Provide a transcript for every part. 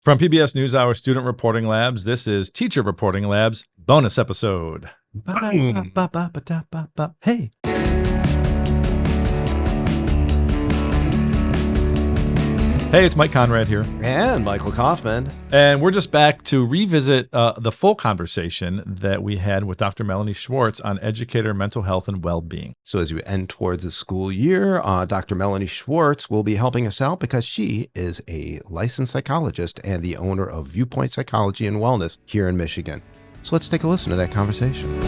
From PBS NewsHour Student Reporting Labs, this is Teacher Reporting Labs bonus episode. Hey. Hey, it's Mike Conrad here. And Michael Kaufman. And we're just back to revisit the full conversation that we had with Dr. Melanie Schwartz on educator mental health and well-being. So as we end towards the school year, Dr. Melanie Schwartz will be helping us out because she is a licensed psychologist and the owner of Viewpoint Psychology and Wellness here in Michigan. So let's take a listen to that conversation.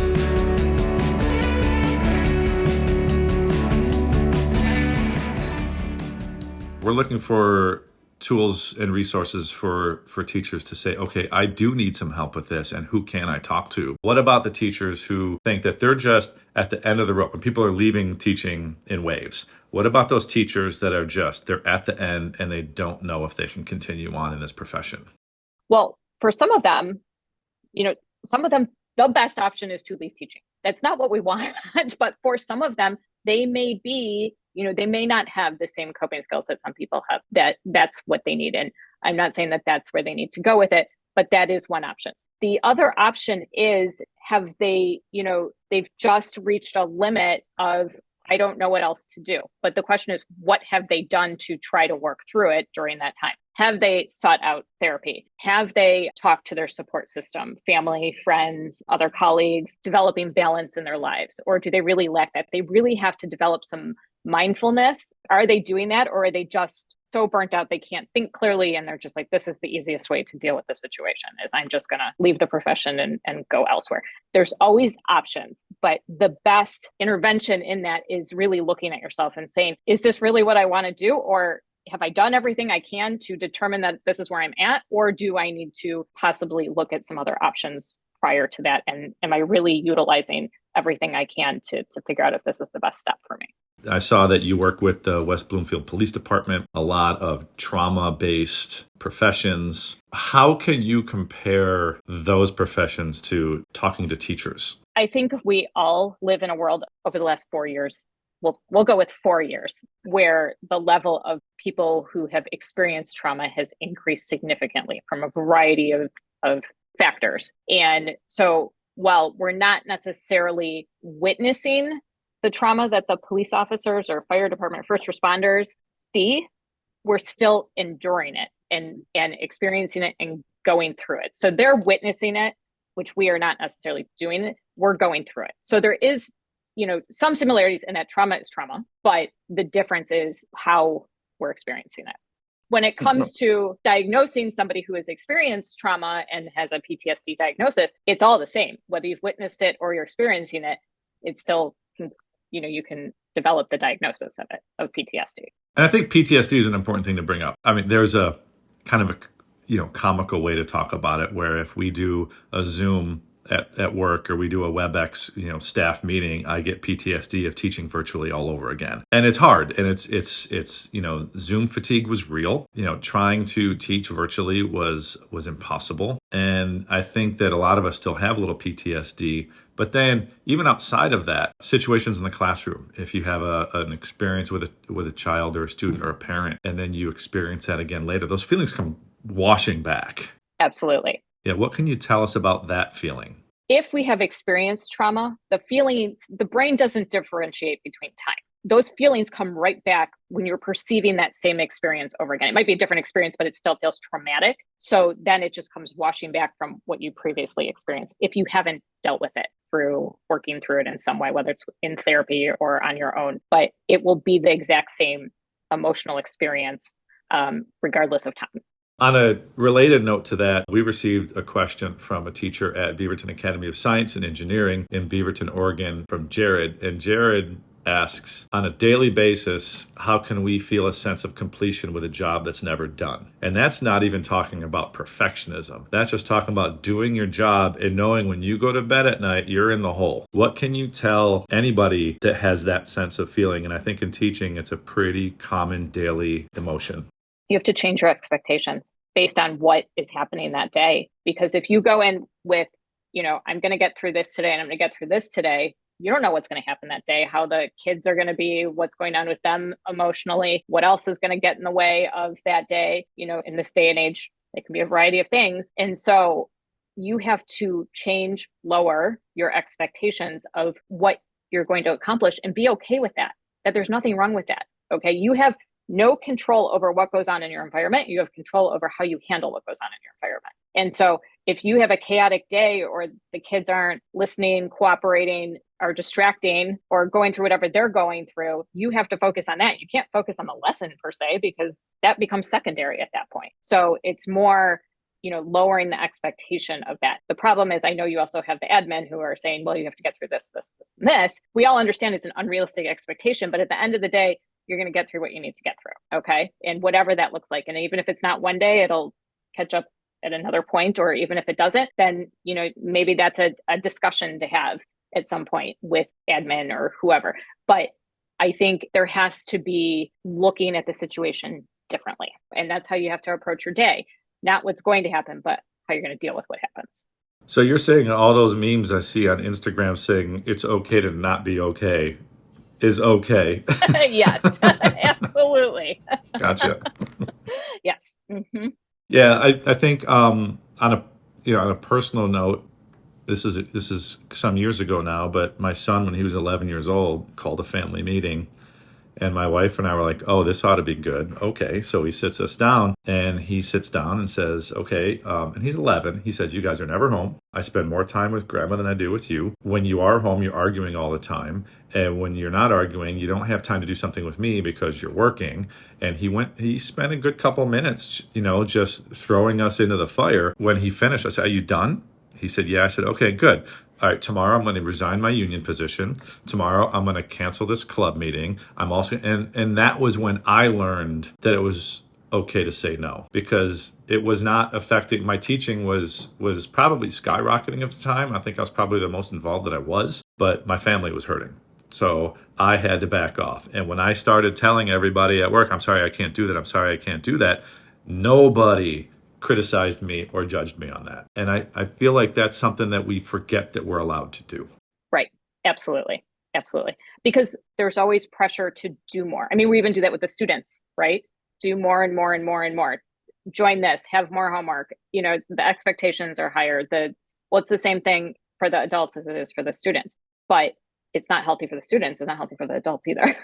We're looking for tools and resources for teachers to say, okay, I do need some help with this, and who can I talk to? What about the teachers who think that they're just at the end of the rope when people are leaving teaching in waves? What about those teachers that are they're at the end and they don't know if they can continue on in this profession? Well, for some of them, the best option is to leave teaching. That's not what we want, but for some of them, they may be, they may not have the same coping skills that some people have, that's what they need. And I'm not saying that that's where they need to go with it, but that is one option. The other option is, have they, they've just reached a limit of, I don't know what else to do. But the question is, what have they done to try to work through it during that time? Have they sought out therapy? Have they talked to their support system, family, friends, other colleagues, developing balance in their lives? Or do they really lack that? They really have to develop some mindfulness. Are they doing that? Or are they just so burnt out they can't think clearly, and they're just like, this is the easiest way to deal with the situation, is I'm just going to leave the profession and go elsewhere? There's always options, but the best intervention in that is really looking at yourself and saying, is this really what I want to do? Or have I done everything I can to determine that this is where I'm at? Or do I need to possibly look at some other options prior to that? And am I really utilizing everything I can to figure out if this is the best step for me? I saw that you work with the West Bloomfield Police Department, a lot of trauma-based professions. How can you compare those professions to talking to teachers? I think we all live in a world over the last 4 years. We'll go with 4 years, where the level of people who have experienced trauma has increased significantly from a variety of factors. And so while we're not necessarily witnessing the trauma that the police officers or fire department, first responders see, we're still enduring it and experiencing it and going through it. So they're witnessing it, which we are not necessarily doing it. We're going through it. So there is, some similarities in that trauma is trauma, but the difference is how we're experiencing it. When it comes to diagnosing somebody who has experienced trauma and has a PTSD diagnosis, it's all the same. Whether you've witnessed it or you're experiencing it, it's still, you can develop the diagnosis of PTSD. And I think PTSD is an important thing to bring up. I mean, there's a kind of a, comical way to talk about it, where if we do a Zoom at work or we do a WebEx, staff meeting, I get PTSD of teaching virtually all over again. And it's hard. And it's Zoom fatigue was real. Trying to teach virtually was impossible. And I think that a lot of us still have a little PTSD. But then even outside of that, situations in the classroom, if you have an experience with a child or a student or a parent, and then you experience that again later, those feelings come washing back. Absolutely. Yeah. What can you tell us about that feeling? If we have experienced trauma, the brain doesn't differentiate between time. Those feelings come right back when you're perceiving that same experience over again. It might be a different experience, but it still feels traumatic. So then it just comes washing back from what you previously experienced, if you haven't dealt with it through working through it in some way, whether it's in therapy or on your own. But it will be the exact same emotional experience, regardless of time. On a related note to that, we received a question from a teacher at Beaverton Academy of Science and Engineering in Beaverton, Oregon, from Jared. And Jared asks, on a daily basis, how can we feel a sense of completion with a job that's never done? And that's not even talking about perfectionism. That's just talking about doing your job and knowing when you go to bed at night, you're in the hole. What can you tell anybody that has that sense of feeling? And I think in teaching, it's a pretty common daily emotion. You have to change your expectations based on what is happening that day. Because if you go in with, I'm going to get through this today and I'm going to get through this today, you don't know what's going to happen that day, how the kids are going to be, what's going on with them emotionally, what else is going to get in the way of that day. In this day and age, It can be a variety of things. And so you have to lower your expectations of what you're going to accomplish and be okay with that there's nothing wrong with that. Okay. You have no control over what goes on in your environment. You have control over how you handle what goes on in your environment. And so if you have a chaotic day or the kids aren't listening, cooperating, or distracting, or going through whatever they're going through, you have to focus on that. You can't focus on the lesson per se, because that becomes secondary at that point. So it's more, lowering the expectation of that. The problem is, I know you also have the admin who are saying, well, you have to get through this, and this. We all understand it's an unrealistic expectation, but at the end of the day, you're going to get through what you need to get through. Okay. And whatever that looks like. And even if it's not one day, it'll catch up at another point, or even if it doesn't, then, maybe that's a discussion to have at some point with admin or whoever. But I think there has to be looking at the situation differently. And that's how you have to approach your day. Not what's going to happen, but how you're going to deal with what happens. So you're saying all those memes I see on Instagram saying it's okay to not be okay is okay. Yes, absolutely. Gotcha. Yes. Mm-hmm. Yeah, I think on a personal note, this is some years ago now, but my son, when he was 11 years old, called a family meeting. And my wife and I were like, oh, this ought to be good. Okay. So he sits us down, and he sits down and says, okay, and he's 11. He says, you guys are never home. I spend more time with grandma than I do with you. When you are home, you're arguing all the time. And when you're not arguing, you don't have time to do something with me because you're working. And he spent a good couple minutes, just throwing us into the fire. When he finished, I said, are you done? He said, yeah. I said, okay, good. All right, tomorrow I'm going to resign my union position. Tomorrow I'm going to cancel this club meeting. I'm also, and that was when I learned that it was okay to say no, because it was not affecting, my teaching was probably skyrocketing at the time. I think I was probably the most involved that I was, but my family was hurting. So I had to back off. And when I started telling everybody at work, I'm sorry, I can't do that. I'm sorry, I can't do that. Nobody criticized me or judged me on that. And I feel like that's something that we forget that we're allowed to do. Right. Absolutely. Absolutely. Because there's always pressure to do more. I mean, we even do that with the students, right? Do more and more and more and more. Join this, have more homework. The expectations are higher. It's the same thing for the adults as it is for the students. But it's not healthy for the students. It's not healthy for the adults either.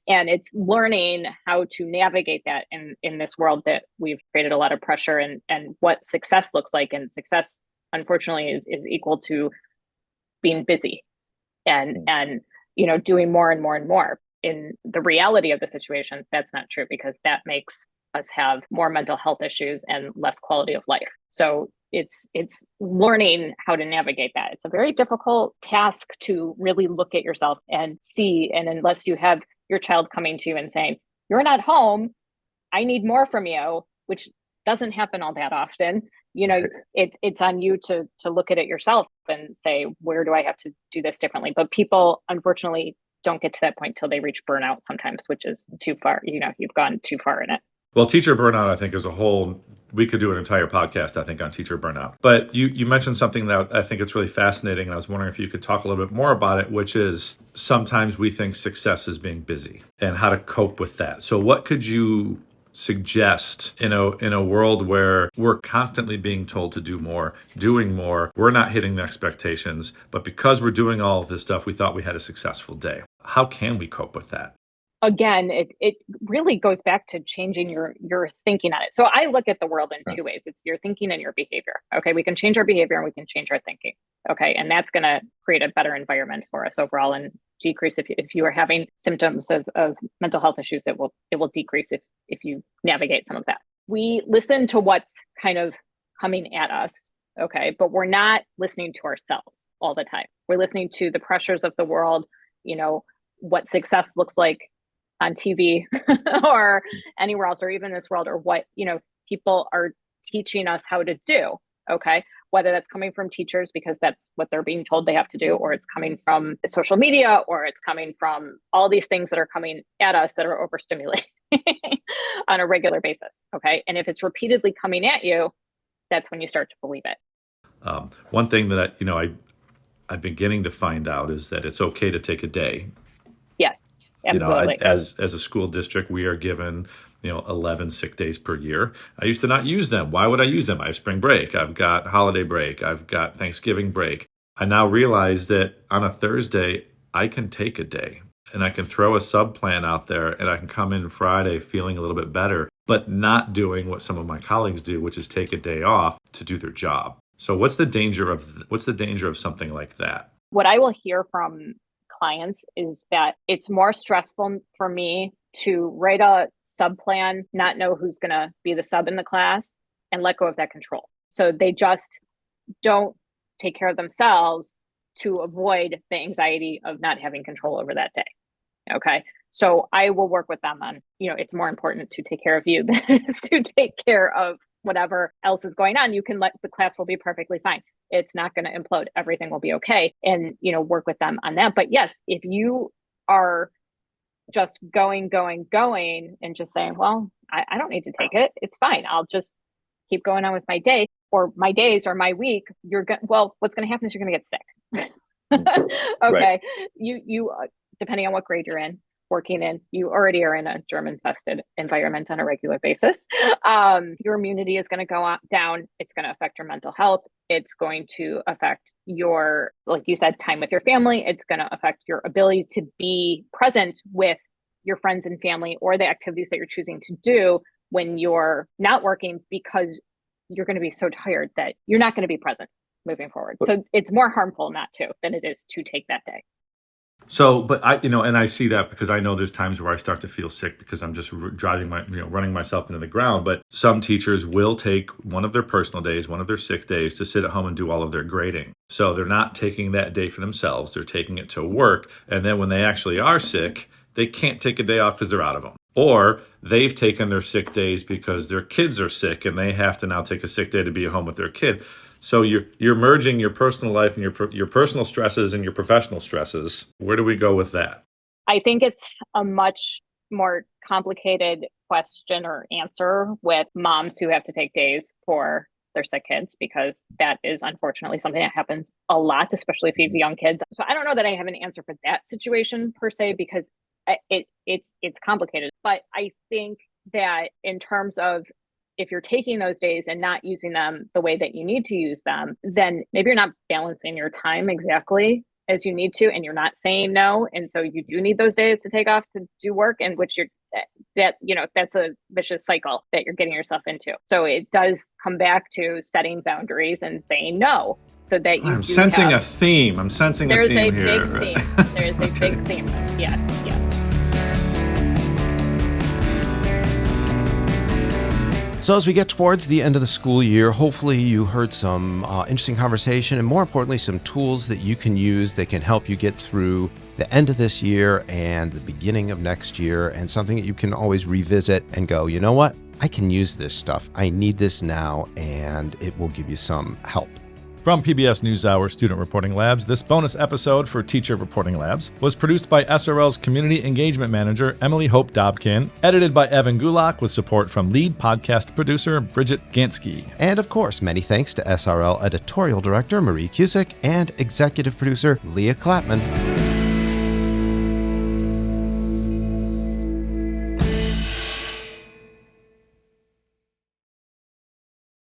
And it's learning how to navigate that in this world that we've created a lot of pressure, and what success looks like. And success, unfortunately, is equal to being busy and doing more and more and more. In the reality of the situation, that's not true, because that makes us have more mental health issues and less quality of life. So it's learning how to navigate that. It's a very difficult task to really look at yourself and see. And unless you have your child coming to you and saying, you're not home, I need more from you, which doesn't happen all that often, it's on you to look at it yourself and say, where do I have to do this differently? But people, unfortunately, don't get to that point till they reach burnout sometimes, which is too far. You've gone too far in it. Well, teacher burnout, I think, is a whole, we could do an entire podcast, I think, on teacher burnout. But you mentioned something that I think it's really fascinating, and I was wondering if you could talk a little bit more about it, which is sometimes we think success is being busy and how to cope with that. So what could you suggest in a world where we're constantly being told to do more, doing more, we're not hitting the expectations, but because we're doing all of this stuff, we thought we had a successful day. How can we cope with that? Again, it really goes back to changing your thinking on it. So I look at the world in two ways. It's your thinking and your behavior. Okay, we can change our behavior and we can change our thinking. Okay, and that's going to create a better environment for us overall and decrease if you are having symptoms of mental health issues. It will decrease if you navigate some of that. We listen to what's kind of coming at us. Okay, but we're not listening to ourselves all the time. We're listening to the pressures of the world. What success looks like on TV or anywhere else, or even this world, or what, people are teaching us how to do. Okay. Whether that's coming from teachers because that's what they're being told they have to do, or it's coming from social media, or it's coming from all these things that are coming at us that are overstimulating on a regular basis. Okay. And if it's repeatedly coming at you, that's when you start to believe it. One thing that I'm beginning to find out is that it's okay to take a day. Yes. Absolutely. As a school district, we are given, 11 sick days per year. I used to not use them. Why would I use them? I have spring break. I've got holiday break. I've got Thanksgiving break. I now realize that on a Thursday, I can take a day and I can throw a sub plan out there and I can come in Friday feeling a little bit better, but not doing what some of my colleagues do, which is take a day off to do their job. So what's the danger of something like that? What I will hear from clients is that it's more stressful for me to write a sub plan, not know who's going to be the sub in the class, and let go of that control. So they just don't take care of themselves to avoid the anxiety of not having control over that day. Okay. So I will work with them on, it's more important to take care of you than it is to take care of whatever else is going on. You can let the class will be perfectly fine. It's not going to implode. Everything will be okay. And, work with them on that. But yes, if you are just going and just saying, well, I don't need to take it. It's fine. I'll just keep going on with my day or my days or my week. What's going to happen is you're going to get sick. Okay. Right. You depending on what grade you're in, working in, you already are in a germ-infested environment on a regular basis. Your immunity is going to go down. It's going to affect your mental health. It's going to affect your, like you said, time with your family. It's going to affect your ability to be present with your friends and family or the activities that you're choosing to do when you're not working, because you're going to be so tired that you're not going to be present moving forward. So it's more harmful not to than it is to take that day. So, but and I see that because I know there's times where I start to feel sick because I'm just running myself into the ground. But some teachers will take one of their personal days, one of their sick days to sit at home and do all of their grading. So they're not taking that day for themselves. They're taking it to work. And then when they actually are sick, they can't take a day off because they're out of them. Or they've taken their sick days because their kids are sick and they have to now take a sick day to be at home with their kid. So you're merging your personal life and your personal stresses and your professional stresses. Where do we go with that? I think it's a much more complicated question or answer with moms who have to take days for their sick kids, because that is unfortunately something that happens a lot, especially if you have young kids. So I don't know that I have an answer for that situation per se, because it's complicated. But I think that in terms of if you're taking those days and not using them the way that you need to use them, then maybe you're not balancing your time exactly as you need to, and you're not saying no. And so you do need those days to take off to do work, in which that's a vicious cycle that you're getting yourself into. So it does come back to setting boundaries and saying no, so that you I'm sensing a theme. I'm sensing a theme here. There's a big theme. There is a big theme. Yes. So as we get towards the end of the school year, hopefully you heard some interesting conversation and more importantly, some tools that you can use that can help you get through the end of this year and the beginning of next year, and something that you can always revisit and go, you know what? I can use this stuff. I need this now, and it will give you some help. From PBS NewsHour Student Reporting Labs, this bonus episode for Teacher Reporting Labs was produced by SRL's Community Engagement Manager, Emily Hope Dobkin, edited by Evan Gulock with support from lead podcast producer, Briget Ganske. And of course, many thanks to SRL Editorial Director Marie Cusick and Executive Producer Leah Clapman.